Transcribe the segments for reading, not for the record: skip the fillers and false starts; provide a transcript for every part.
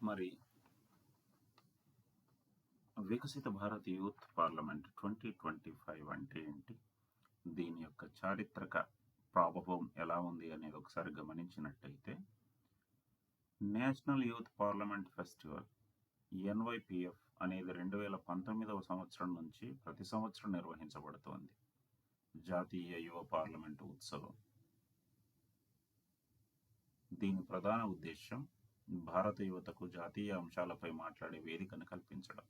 మరి వికసిత Bharat youth parliament 2025 అంటే ఏంటి? దీని యొక్క చారిత్రక ప్రభావం ఎలా ఉంది అనేది ఒకసారి గమనించినట్టయితే, national youth parliament festival NYPF అనేది 2019వ సంవత్సరం నుంచి ప్రతి సంవత్సరం నిర్వహించబడుతోంది. జాతీయ యువ పార్లమెంటు ఉత్సవం. దీని ప్రధాన ఉద్దేశం భారత యువతకు జాతీయ అంశాలపై మాట్లాడే వేదికను కల్పించడం.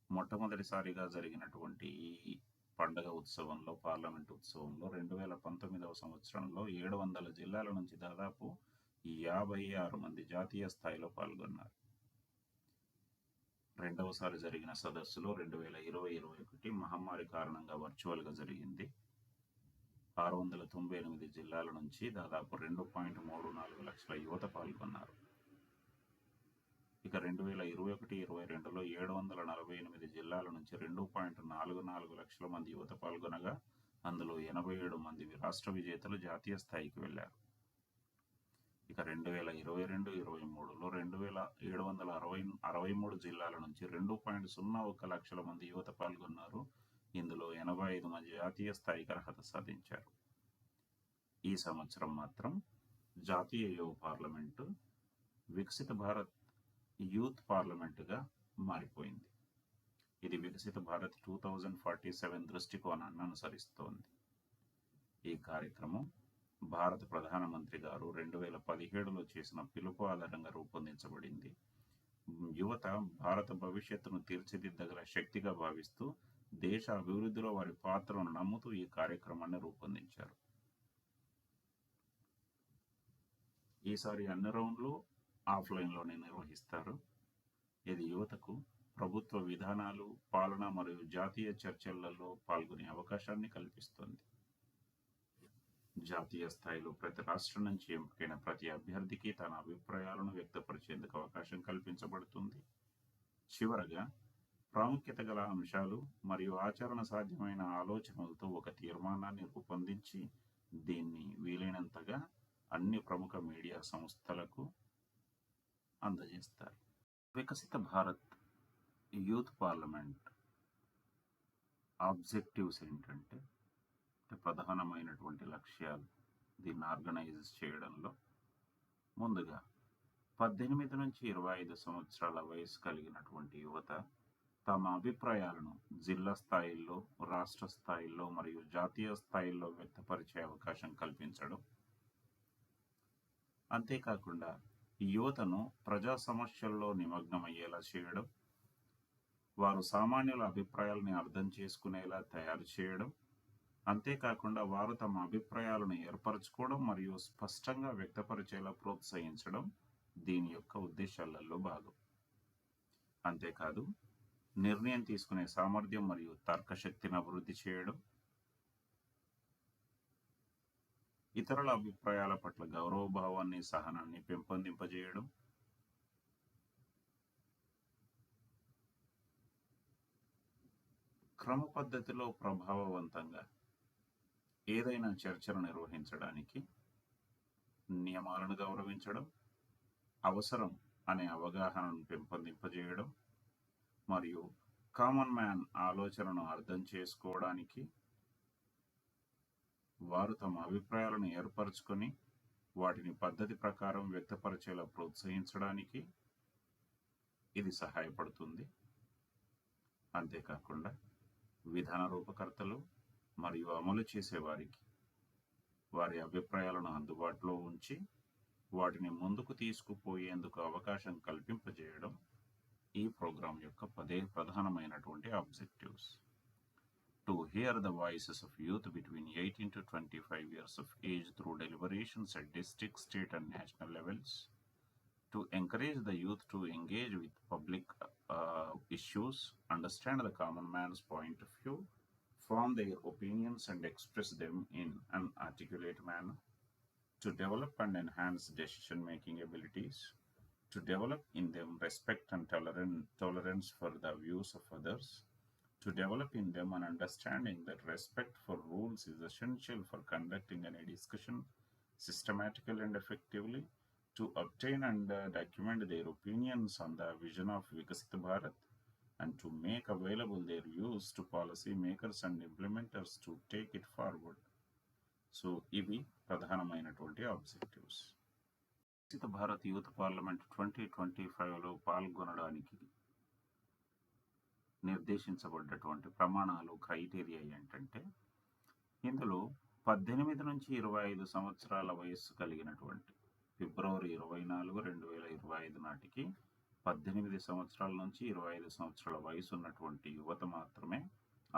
మొట్టమొదటిసారిగా జరిగినటువంటి ఈ పండగ ఉత్సవంలో, పార్లమెంట్ ఉత్సవంలో 2019వ సంవత్సరంలో 700 జిల్లాల నుంచి దాదాపు 56 మంది జాతీయ స్థాయిలో పాల్గొన్నారు. రెండవసారి జరిగిన సదస్సులో 2020-21 మహమ్మారి కారణంగా వర్చువల్గా జరిగింది. 698 జిల్లాల నుంచి దాదాపు 2.34 లక్షల యువత పాల్గొన్నారు. ఇక 2021-22లో 748 జిల్లాల నుంచి 2.44 లక్షల మంది యువత పాల్గొనగా, అందులో 87 మంది రాష్ట్ర విజేతలు జాతీయ స్థాయికి వెళ్లారు. ఇక 2022-23లో 2763 జిల్లాల నుంచి 2.01 లక్షల మంది యువత పాల్గొన్నారు. ఇందులో 85 మంది జాతీయ స్థాయికి అర్హత సాధించారు. ఈ సంవత్సరం మాత్రం జాతీయ యువ పార్లమెంటు వికసిత భారత్ యూత్ పార్లమెంటుగా మారిపోయింది. ఇది వికసిత భారత్ 2047 దృష్టికోణాన్ని అనుసరిస్తోంది. ఈ కార్యక్రమం భారత ప్రధానమంత్రి గారు 2017లో చేసిన పిలుపు ఆధారంగా రూపొందించబడింది. యువత భారత భవిష్యత్తును తీర్చిదిద్దగల శక్తిగా భావిస్తూ దేశ అభివృద్ధిలో వారి పాత్రను నమ్ముతూ ఈ కార్యక్రమాన్ని రూపొందించారు. ఈసారి అన్ని రౌండ్లు ఆఫ్లైన్లోనే నిర్వహిస్తారు. ఇది యువతకు ప్రభుత్వ విధానాలు, పాలన మరియు జాతీయ చర్చలలో పాల్గొనే అవకాశాన్ని కల్పిస్తుంది. జాతీయ స్థాయిలో ప్రతి రాష్ట్రం నుంచి ఎంపికైన ప్రతి అభ్యర్థికి తన అభిప్రాయాలను వ్యక్తపరిచేందుకు అవకాశం కల్పించబడుతుంది. చివరగా ప్రాముఖ్యత గల అంశాలు మరియు ఆచరణ సాధ్యమైన ఆలోచనలతో ఒక తీర్మానాన్ని రూపొందించి దీన్ని వీలైనంతగా అన్ని ప్రముఖ మీడియా సంస్థలకు అందజేస్తారు. వికసిత భారత్ యూత్ పార్లమెంట్ ఆబ్జెక్టివ్స్ ఏంటంటే, ప్రధానమైనటువంటి లక్ష్యాలు దీన్ని ఆర్గనైజ్ చేయడంలో, ముందుగా 18 నుంచి 25 సంవత్సరాల వయసు కలిగినటువంటి యువత తమ అభిప్రాయాలను జిల్లా స్థాయిల్లో, రాష్ట్ర స్థాయిల్లో మరియు జాతీయ స్థాయిల్లో వ్యక్తపరిచే అవకాశం కల్పించడం. అంతేకాకుండా యువతను ప్రజా సమస్యల్లో నిమగ్నమయ్యేలా చేయడం, వారు సామాన్యుల అభిప్రాయాలని అర్థం చేసుకునేలా తయారు చేయడం, అంతేకాకుండా వారు తమ అభిప్రాయాలను ఏర్పరచుకోవడం మరియు స్పష్టంగా వ్యక్తపరిచేలా ప్రోత్సహించడం దీని యొక్క ఉద్దేశాలలో భాగం. అంతేకాదు, నిర్ణయం తీసుకునే సామర్థ్యం మరియు తర్కశక్తిని అభివృద్ధి చేయడం, ఇతరుల అభిప్రాయాల పట్ల గౌరవభావాన్ని, సహనాన్ని పెంపొందింపజేయడం, క్రమ పద్ధతిలో ప్రభావవంతంగా ఏదైనా చర్చను నిర్వహించడానికి నియమాలను గౌరవించడం, అవసరం అనే అవగాహనను పెంపొందింపజేయడం మరియు కామన్ మ్యాన్ ఆలోచనను అర్థం చేసుకోవడానికి, వారు తమ అభిప్రాయాలను ఏర్పరచుకొని వాటిని పద్ధతి ప్రకారం వ్యక్తపరిచేలా ప్రోత్సహించడానికి ఇది సహాయపడుతుంది. అంతేకాకుండా విధాన రూపకర్తలు మరియు అమలు చేసేవారికి వారి అభిప్రాయాలను అందుబాటులో ఉంచి వాటిని ముందుకు తీసుకుపోయేందుకు అవకాశం కల్పింపజేయడం ఈ ప్రోగ్రాం యొక్క ప్రధానమైనటువంటి objectives. To hear the voices of youth between 18 to 25 years of age through deliberations at district, state and national levels, to encourage the youth to engage with public issues, understand the common man's point of view, form their opinions and express them in an articulate manner, to develop and enhance decision-making abilities, to develop in them respect and tolerance for the views of others, to develop in them an understanding that respect for rules is essential for conducting any discussion systematically and effectively, to obtain and document their opinions on the vision of Viksit Bharat and to make available their views to policy makers and implementers to take it forward. So ఇవి ప్రధానమైనటువంటి objectives. వికసిత Bharat youth parliament 2025లో పాల్గొనడానికి నిర్దేశించబడ్డటువంటి ప్రమాణాలు, criteria ఏంటంటే, ఇందులో 18 నుంచి 25 సంవత్సరాల వయస్సు కలిగినటువంటి ఫిబ్రవరి 24, 2025 నాటికి 18 సంవత్సరాల నుంచి 25 సంవత్సరాల వయసు ఉన్నటువంటి యువత మాత్రమే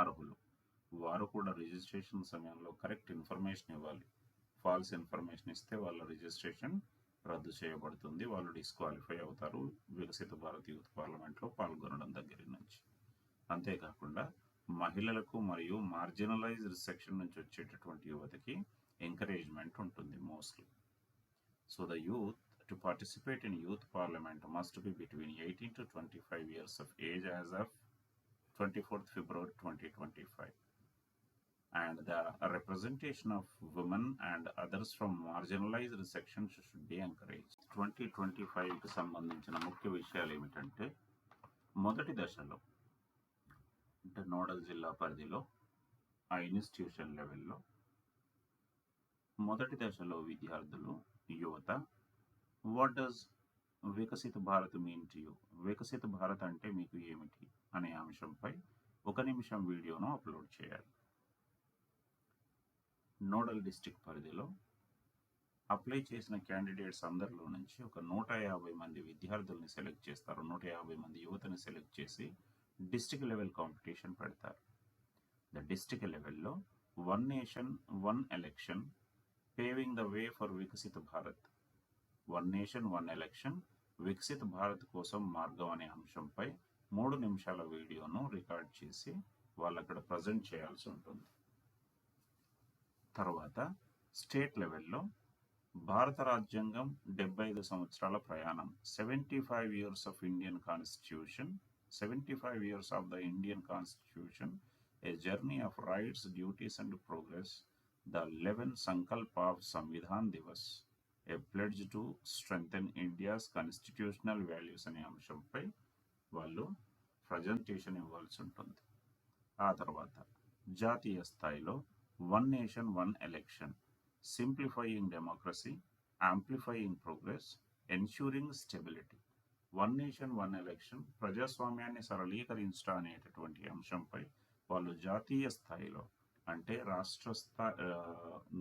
అర్హులు. వారు కూడా రిజిస్ట్రేషన్ సమయంలో కరెక్ట్ ఇన్ఫర్మేషన్ ఇవ్వాలి. ఫాల్స్ ఇన్ఫర్మేషన్ ఇస్తే వాళ్ళ రిజిస్ట్రేషన్ రద్దు చేయబడుతుంది, వాళ్ళు డిస్క్వాలిఫై అవుతారు వికసిత భారత్ యూత్ పార్లమెంట్లో పాల్గొనడం దగ్గర నుంచి. అంతేకాకుండా మహిళలకు మరియు మార్జినలైజ్డ్ సెక్షన్ నుంచి వచ్చేటటువంటి యువతకి ఎంకరేజ్మెంట్ ఉంటుంది mostly. So the youth to participate in youth parliament must be between 18 to 25 years of age as of 24th February 2025. And the representation of women and others from marginalized sections should be encouraged. 2025కి సంబంధించిన ముఖ్య విషయాలు ఏమిటంటే, మొదటి దశలో అంటే nodal జిల్లా పరిధిలో ఆ ఇన్స్టిట్యూషన్ లెవెల్లో మొదటి దశలో విద్యార్థులు, యువత, వాట్ డస్ వికసిత భారత్ మీన్ టు యూ, వికసిత భారత్ అంటే మీకు ఏమిటి అనే అంశంపై 1 నిమిషం వీడియోను అప్లోడ్ చేయాలి. నోడల్ డిస్ట్రిక్ట్ పరిధిలో అప్లై చేసిన క్యాండిడేట్స్ అందరిలో నుంచి ఒక 150 మంది విద్యార్థుల్ని సెలెక్ట్ చేస్తారు. 150 మంది యువతని సెలెక్ట్ చేసి డిస్ట్రిక్ట్ లెవెల్ కాంపిటీషన్ పెడతారు. ద డిస్ట్రిక్ట్ లెవెల్లో 1 nation 1 election paving the way for వికసిత భారత్, 1 నేషన్ 1 ఎలక్షన్ వికసిత భారత్ కోసం మార్గం అనే అంశంపై 3 నిమిషాల వీడియోను రికార్డ్ చేసి వాళ్ళు అక్కడ ప్రజెంట్ చేయాల్సి ఉంటుంది. తర్వాత స్టేట్ లెవెల్లో భారత రాజ్యాంగం 75 సంవత్సరాల ప్రయాణం, 75 years of Indian Constitution, 75 years of the Indian Constitution, a journey of rights, duties and progress, the 11 Sankalpa of Samvidhan Divas, a pledge to strengthen India's constitutional values అనే అంశంపై వాళ్ళు ప్రజెంటేషన్ ఇవ్వాల్సి ఉంటుంది. ఆ తర్వాత జాతీయ స్థాయిలో 1 nation 1 election, simplifying democracy, amplifying progress, ensuring stability. 1 nation 1 election ప్రజాస్వామ్యాన్ని సరళీకరించడం అనేటటువంటి అంశంపై వాళ్ళు జాతీయ స్థాయిలో అంటే రాష్ట్ర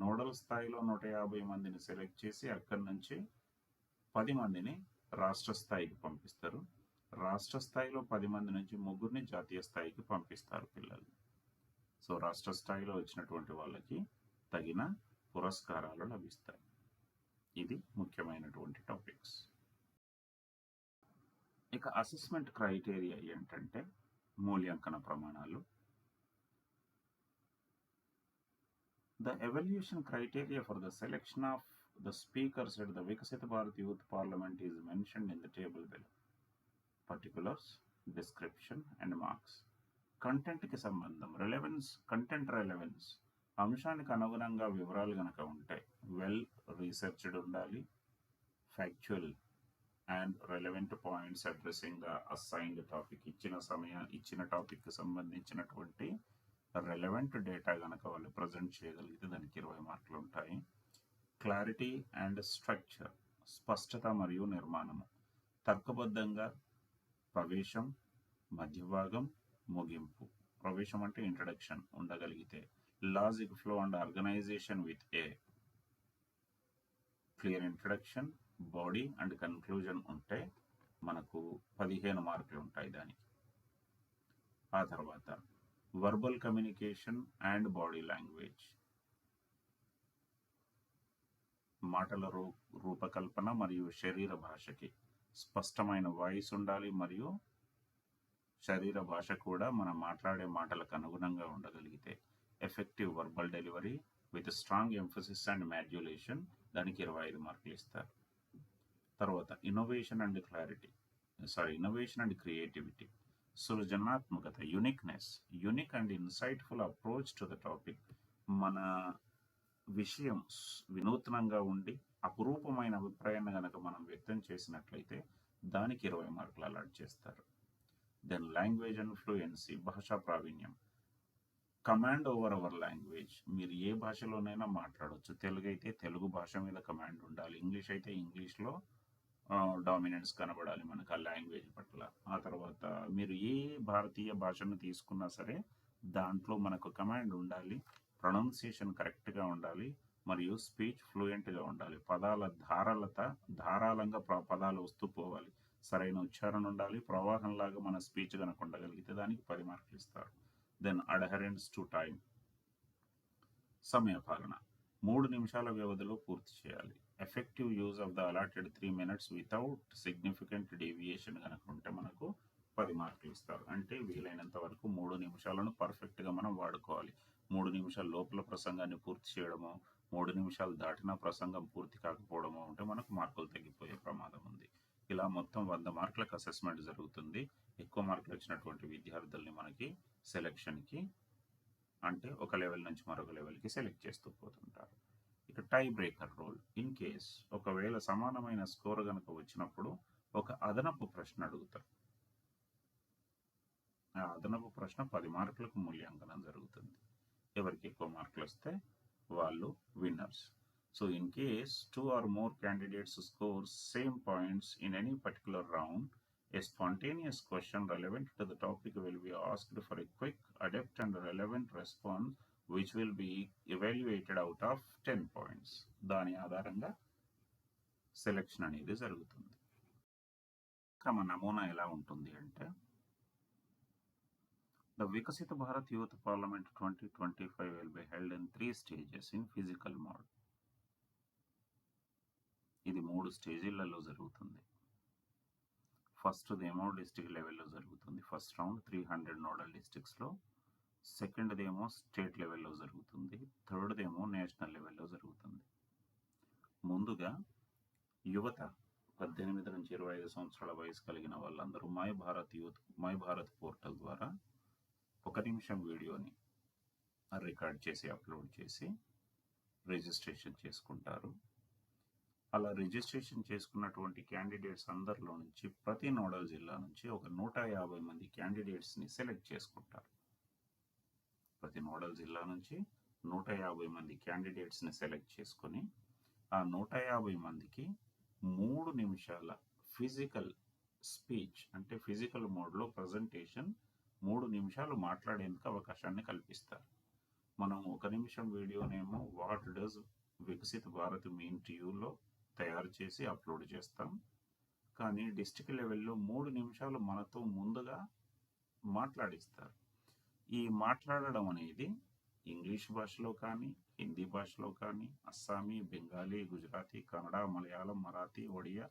నోడల్ స్థాయిలో 150 మందిని సెలెక్ట్ చేసి అక్కడి నుంచి 10 మందిని రాష్ట్ర స్థాయికి పంపిస్తారు. రాష్ట్ర స్థాయిలో 10 మంది నుంచి 3 జాతీయ స్థాయికి పంపిస్తారు పిల్లలు. సో రాష్ట్ర స్థాయిలో వచ్చినటువంటి వాళ్ళకి తగిన పురస్కారాలు లభిస్తాయి. ఇది ముఖ్యమైనటువంటి టాపిక్స్. ఇక అసెస్మెంట్ క్రైటీరియా ఏంటంటే, మూల్యాంకన ప్రమాణాలు. The evaluation criteria for the selection of the speakers at the Viksit Bharat Youth Parliament is mentioned in the table below. Particulars, description and marks. Content కి సంబంధం, రిలెవెన్స్, కంటెంట్ రిలెవెన్స్, అంశానికి అనుగుణంగా వివరాలు కనుక ఉంటాయి, వెల్ రీసెర్చ్డ్ ఉండాలి, factual and relevant points addressing the assigned topic, ఇచ్చిన topic కి సంబంధించినటువంటి రెలెవెంట్ డేటా కనుక వాళ్ళు ప్రజెంట్ చేయగలిగితే దానికి 20 మార్కులు ఉంటాయి. క్లారిటీ అండ్ స్ట్రక్చర్, స్పష్టత మరియు నిర్మాణము, తర్కబద్ధంగా ప్రవేశం, మధ్యభాగం, ముగింపు. ప్రవేశం అంటే ఇంట్రడక్షన్ ఉండగలిగితే, logic flow and organisation with a clear introduction, body and conclusion ఉంటే మనకు 15 మార్కులు ఉంటాయి దానికి. ఆ తర్వాత verbal communication and body language, మాటల రూపకల్పన మరియు శరీర భాషకి స్పష్టమైన వాయిస్ ఉండాలి మరియు శరీర భాష కూడా మనం మాట్లాడే మాటలకు అనుగుణంగా ఉండగలిగితే, effective verbal delivery with strong emphasis and modulation, దానికి 25 మార్కులు ఇస్తారు. తర్వాత ఇన్నోవేషన్ అండ్ క్రియేటివిటీ, సృజనాత్మకత, unique and insightful approach to the topic. మన విషయం వినూత్నంగా ఉండి అపురూపమైన అభిప్రాయాన్ని కనుక మనం వ్యక్తం చేసినట్లయితే దానికి 20 మార్కులు అలాట్ చేస్తారు. దెన్ లాంగ్వేజ్ అండ్ ఫ్లూయెన్సీ, భాషా ప్రావీణ్యం, కమాండ్ ఓవర్ అవర్ లాంగ్వేజ్. మీరు ఏ భాషలోనైనా మాట్లాడవచ్చు. తెలుగు అయితే తెలుగు భాష మీద కమాండ్ ఉండాలి, ఇంగ్లీష్ అయితే ఇంగ్లీష్లో డామినెన్స్ కనబడాలి మనకు ఆ లాంగ్వేజ్ పట్ల. ఆ తర్వాత మీరు ఏ భారతీయ భాషను తీసుకున్నా సరే దాంట్లో మనకు కమాండ్ ఉండాలి, ప్రొనౌన్సియేషన్ కరెక్ట్గా ఉండాలి, మరియు స్పీచ్ ఫ్లూయెంట్గా ఉండాలి. పదాల ధారాళంగా పదాలు వస్తూ పోవాలి, సరైన ఉచ్చారణ ఉండాలి, ప్రవాహంలాగా మన స్పీచ్ కనుక ఉండగలిగితే దానికి 10 మార్కులు ఇస్తారు. దెన్ అడహరెన్స్ టు టైం, సమయపాలన, 3 నిమిషాల వ్యవధిలో పూర్తి చేయాలి. Effective use of the allotted 3 minutes without significant deviation కనుక ఉంటే మనకు 10 మార్కులు ఇస్తారు. అంటే వీలైనంత వరకు 3 నిమిషాలను పర్ఫెక్ట్గా మనం వాడుకోవాలి. 3 నిమిషాల లోపల ప్రసంగాన్ని పూర్తి చేయడము, 3 నిమిషాలు దాటినా ప్రసంగం పూర్తి కాకపోవడము ఉంటే మనకు మార్కులు తగ్గిపోయే ప్రమాదం ఉంది. ఇలా మొత్తం 100 మార్కులకు అసెస్మెంట్ జరుగుతుంది. ఎక్కువ మార్కులు వచ్చినటువంటి విద్యార్థుల్ని మనకి సెలెక్షన్కి, అంటే ఒక లెవెల్ నుంచి మరొక లెవెల్కి సెలెక్ట్ చేస్తూ పోతుంటారు. ఇక tie breaker rule, in case ఒకవేళ సమానమైన స్కోర్ కనుక వచ్చినప్పుడు ఒక అదనపు ప్రశ్న అడుగుతారు. ఆ అదనపు ప్రశ్న 10 మార్కులకు మూల్యాంకనం జరుగుతుంది. ఎవరికి ఎక్కువ మార్కులు వస్తే వాళ్ళు winners. So in case 2 or more candidates score same points in any particular round, a spontaneous question relevant to the topic will be asked for a quick, adept and relevant response which will be evaluated out of 10 points. దాని ఆధారంగా selection అనేది జరుగుతుంది. క్రమ నమూనా ఎలా ఉంటుంది అంటే, the Vikasita Bharat Youth Parliament 2025 will be held in 3 stages in physical mode. ఇది 3 స్టేజీలలో జరుగుతుంది. ఫస్ట్దేమో డిస్ట్రిక్ట్ లెవెల్లో జరుగుతుంది, ఫస్ట్ రౌండ్ 300 నోడల్ డిస్ట్రిక్ట్స్లో. సెకండ్దేమో స్టేట్ లెవెల్లో జరుగుతుంది, థర్డ్దేమో నేషనల్ లెవెల్లో జరుగుతుంది. ముందుగా యువత 18 నుంచి 25 సంవత్సరాల వయసు కలిగిన వాళ్ళందరూ మై భారత్ పోర్టల్ ద్వారా 1 నిమిషం వీడియోని రికార్డ్ చేసి అప్లోడ్ చేసి రిజిస్ట్రేషన్ చేసుకుంటారు. అలా రిజిస్ట్రేషన్ చేసుకున్నటువంటి క్యాండిడేట్స్ అందరిలో నుంచి ప్రతి నోడల్ జిల్లా నుంచి ఒక 150 మంది క్యాండిడేట్స్ని సెలెక్ట్ చేసుకుంటారు. ప్రతి నోడల్ జిల్లా నుంచి 150 మంది క్యాండిడేట్స్ని సెలెక్ట్ చేసుకొని ఆ 150 మందికి 3 నిమిషాల ఫిజికల్ స్పీచ్, అంటే ఫిజికల్ మోడ్లో ప్రజెంటేషన్ 3 నిమిషాలు మాట్లాడేందుకు అవకాశాన్ని కల్పిస్తారు. మనం 1 నిమిషం వీడియోనేమో what does Viksit Bharat mean to యూలో తయారు చేసి అప్లోడ్ చేస్తాం. కానీ డిస్ట్రిక్ట్ లెవెల్లో 3 నిమిషాలు మనతో ముందుగా మాట్లాడిస్తారు. ఈ మాట్లాడడం అనేది ఇంగ్లీష్ భాషలో కానీ, హిందీ భాషలో కానీ, అస్సామీ, బెంగాలీ, గుజరాతీ, కన్నడ, మలయాళం, మరాఠీ, ఒడియా,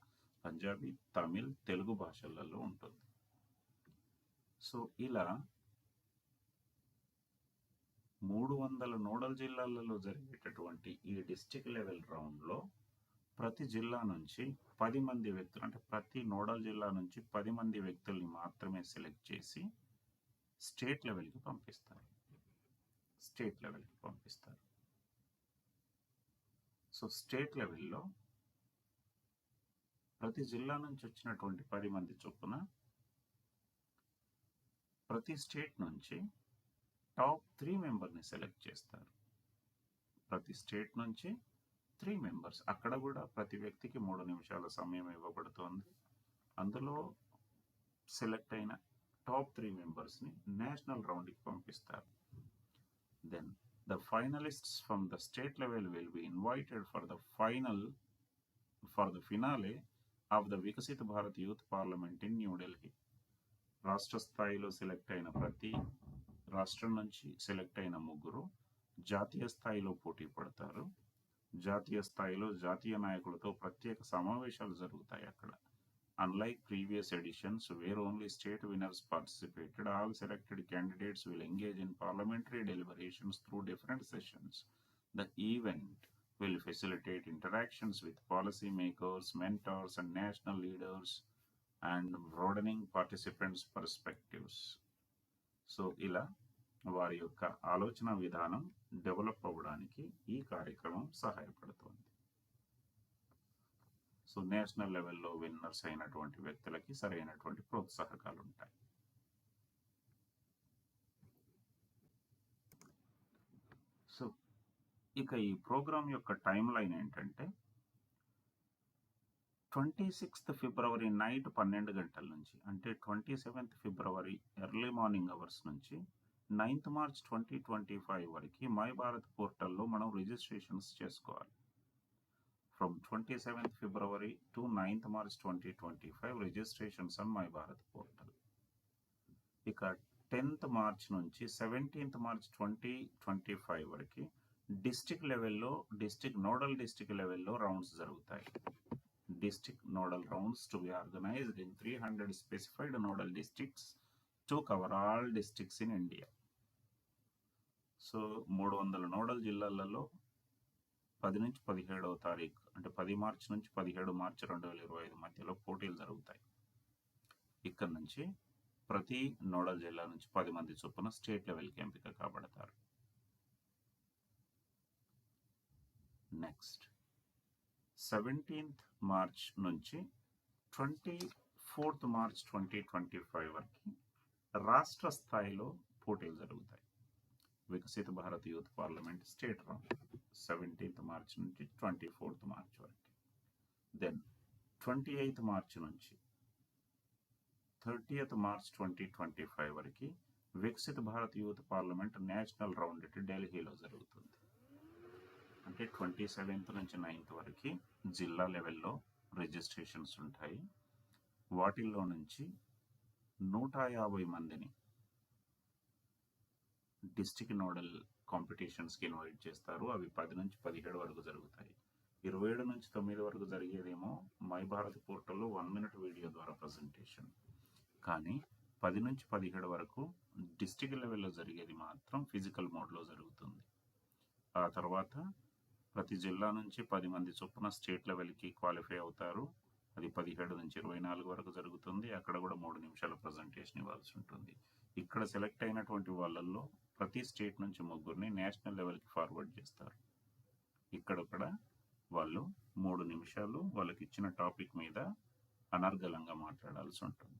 పంజాబీ, తమిళ్, తెలుగు భాషలలో ఉంటుంది. సో ఇలా 300 నోడల్ జిల్లాలలో జరిగేటటువంటి ఈ డిస్ట్రిక్ట్ లెవెల్ రౌండ్లో ప్రతి జిల్లా నుంచి 10 మంది వ్యక్తులు, అంటే ప్రతి నోడల్ జిల్లా నుంచి 10 మంది వ్యక్తుల్ని మాత్రమే సెలెక్ట్ చేసి స్టేట్ లెవెల్కి పంపిస్తారు. సో స్టేట్ లెవెల్లో ప్రతి జిల్లా నుంచి వచ్చినటువంటి 10 మంది చొప్పున ప్రతి స్టేట్ నుంచి టాప్ 3 మెంబర్ని సెలెక్ట్ చేస్తారు. ప్రతి స్టేట్ నుంచి 3 మెంబర్స్. అక్కడ కూడా ప్రతి వ్యక్తికి 3 నిమిషాల సమయం ఇవ్వబడుతోంది. అందులో సెలెక్ట్ అయిన టాప్ 3 మెంబర్స్ని నేషనల్ రౌండ్కి పంపిస్తారు. Then the finalists from the state level will be invited for the finale of the Viksit Bharat youth parliament in New Delhi. రాష్ట్ర స్థాయిలో సెలెక్ట్ అయిన ప్రతి రాష్ట్రం నుంచి సెలెక్ట్ అయిన 3 జాతీయ స్థాయిలో పోటీ పడతారు. జాతీయ స్థాయిలో జాతీయ నాయకులతో ప్రత్యేక సమావేశాలు జరుగుతాయి అక్కడ. Unlike previous editions where only state winners participated, all selected candidates will engage in parliamentary deliberations through different sessions. The event will facilitate interactions with policymakers, mentors, and national leaders, and broadening participants' perspectives. So, ఇలా వారి యొక్క ఆలోచన విధానం develop అవ్వడానికి ఈ కార్యక్రమం సహాయపడుతుంది. So national లెవెల్లో విన్నర్స్ అయినటువంటి వ్యక్తులకి సరైనటువంటి ప్రోత్సాహకాలు ఉంటాయి. సో ఇక ఈ ప్రోగ్రాం యొక్క టైం లైన్ ఏంటంటే 26th ఫిబ్రవరి నైట్ 12 గంటల నుంచి, అంటే 27th ఫిబ్రవరి ఎర్లీ మార్నింగ్ అవర్స్ నుంచి 9th మార్చ్ 2025 వరకు మై భారత్ పోర్టల్లో మనం రిజిస్ట్రేషన్స్ చేసుకోవాలి. From 27th February to 9th March 2025 registrations on my Bharat portal. ఇక 10th మార్చ్ నుంచి 17th మార్చ్ 2025 వరకు డిస్ట్రిక్ట్ లెవెల్లో, నోడల్ డిస్ట్రిక్ట్ లెవెల్లో రౌండ్స్ జరుగుతాయి. District nodal rounds to be organized in 300 specified nodal districts to cover all districts in India. So 300 nodal జిల్లాలలో 10 నుంచి 17వ తారీఖు, అంటే 10 మార్చి నుంచి 17 మార్చి 2025 మధ్యలో పోటీలు జరుగుతాయి. ఇక్కడ నుంచి ప్రతి నోడల్ జిల్లా నుంచి 10 మంది చొప్పున స్టేట్ లెవెల్కి ఎంపిక కాబడతారు. నెక్స్ట్ 17th మార్చ్ నుంచి 24th మార్చ్ 2025 వరకు రాష్ట్ర స్థాయిలో పోటీలు జరుగుతాయి. వికసిత Bharat youth parliament state round 17th March నుంచి 24th మార్చ్ వరకు. దెన్ 28th మార్చ్ నుంచి 30th మార్చ్ 2025 వరకు వికసిత Bharat youth parliament national round ఢిల్లీలో జరుగుతుంది. అంటే 27th నుంచి 9th వరకు జిల్లా లెవెల్లో రిజిస్ట్రేషన్స్ ఉంటాయి. వాటిల్లో నుంచి 150 మందిని డిస్ట్రిక్ట్ నోడల్ కాంపిటీషన్స్కి ఇన్వైట్ చేస్తారు. అవి 10 నుంచి 17 వరకు జరుగుతాయి. 27 నుంచి 9 వరకు జరిగేదేమో మై భారత్ పోర్టల్లో 1 minute వీడియో ద్వారా ప్రజెంటేషన్. కానీ 10 నుంచి 17 వరకు డిస్ట్రిక్ట్ లెవెల్లో జరిగేది మాత్రం ఫిజికల్ మోడ్లో జరుగుతుంది. ఆ తర్వాత ప్రతి జిల్లా నుంచి 10 మంది చొప్పున స్టేట్ లెవెల్కి క్వాలిఫై అవుతారు. అది 17 నుంచి 24 వరకు జరుగుతుంది. అక్కడ కూడా 3 నిమిషాల ప్రజెంటేషన్ ఇవ్వాల్సి ఉంటుంది. ఇక్కడ సెలెక్ట్ అయినటువంటి వాళ్ళల్లో ప్రతి స్టేట్ నుంచి 3 నేషనల్ లెవెల్కి ఫార్వర్డ్ చేస్తారు. ఇక్కడ కూడా వాళ్ళు 3 నిమిషాలు వాళ్ళకి ఇచ్చిన టాపిక్ మీద అనర్గళంగా మాట్లాడాల్సి ఉంటుంది.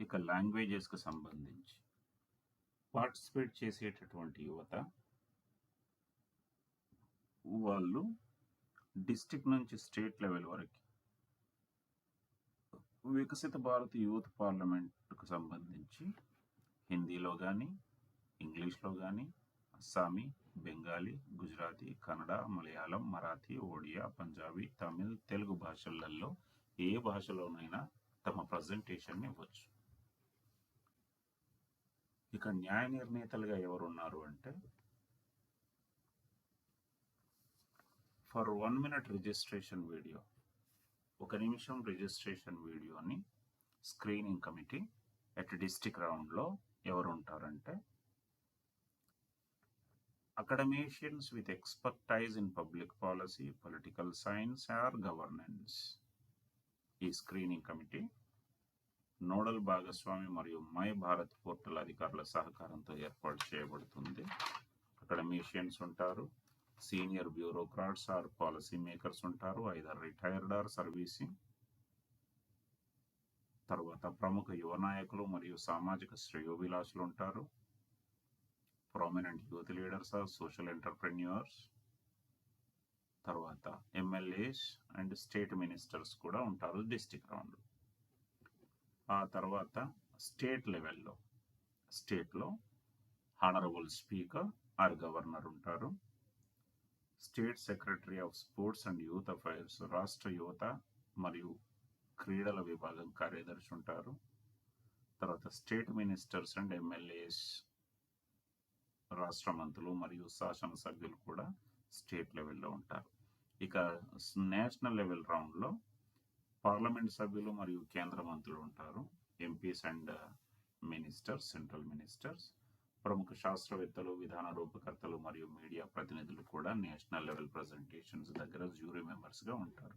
ఇక లాంగ్వేజెస్కి సంబంధించి పార్టిసిపేట్ చేసేటటువంటి యువత వాళ్ళు డిస్ట్రిక్ట్ నుంచి స్టేట్ లెవెల్ వరకు వికసిత భారత్ యూత్ పార్లమెంట్కు సంబంధించి హిందీలో కానీ, ఇంగ్లీష్లో కానీ, అస్సామీ, బెంగాలీ, గుజరాతీ, కన్నడ, మలయాళం, మరాఠీ, ఒడియా, పంజాబీ, తమిళ్, తెలుగు భాషలలో ఏ భాషలోనైనా తమ ప్రజెంటేషన్ ఇవ్వచ్చు. ఇక న్యాయ నిర్ణేతలుగా ఎవరున్నారు అంటే, ఫర్ 1 minute రిజిస్ట్రేషన్ వీడియో, 1 నిమిషం రిజిస్ట్రేషన్ వీడియోని స్క్రీనింగ్ కమిటీ ఎట్ డిస్ట్రిక్ట్ రౌండ్లో ఎవరు ఉంటారంటే, academicians with expertise in public policy, political science or governance. ఈ స్క్రీనింగ్ కమిటీ నోడల్ భాగస్వామి మరియు మై భారత్ పోర్టల్ అధికారుల సహకారంతో ఏర్పాటు చేయబడుతుంది. అకాడమీషియన్స్ ఉంటారు, senior bureaucrats or policy makers ఉంటారు, ఐదర్ రిటైర్డ్ ఆర్ సర్వీసింగ్. తర్వాత ప్రముఖ యువ నాయకులు మరియు సామాజిక శ్రేయోభిలాషులు ఉంటారు, prominent youth leaders or social entrepreneurs. తర్వాత ఎమ్మెల్యేస్ అండ్ స్టేట్ మినిస్టర్స్ కూడా ఉంటారు డిస్ట్రిక్ట్ రౌండ్. ఆ తర్వాత స్టేట్ లెవెల్లో, స్టేట్లో హానరబుల్ స్పీకర్ ఆర్ గవర్నర్ ఉంటారు, state secretary of sports and youth affairs రాష్ట్ర యువత మరియు క్రీడల విభాగం కార్యదర్శి ఉంటారు. తర్వాత స్టేట్ మినిస్టర్స్ అండ్ ఎమ్మెల్యేస్ రాష్ట్ర మంత్రులు మరియు శాసనసభ్యులు కూడా స్టేట్ లెవెల్లో ఉంటారు. ఇక నేషనల్ లెవెల్ రౌండ్లో పార్లమెంట్ సభ్యులు మరియు కేంద్ర మంత్రులు ఉంటారు, MPs and ministers, central ministers. ప్రముఖ శాస్త్రవేత్తలు, విధాన రూపకర్తలు మరియు మీడియా ప్రతినిధులు కూడా నేషనల్ లెవెల్ ప్రజెంటేషన్స్ దగ్గర జ్యూరీ మెంబర్స్గా ఉంటారు.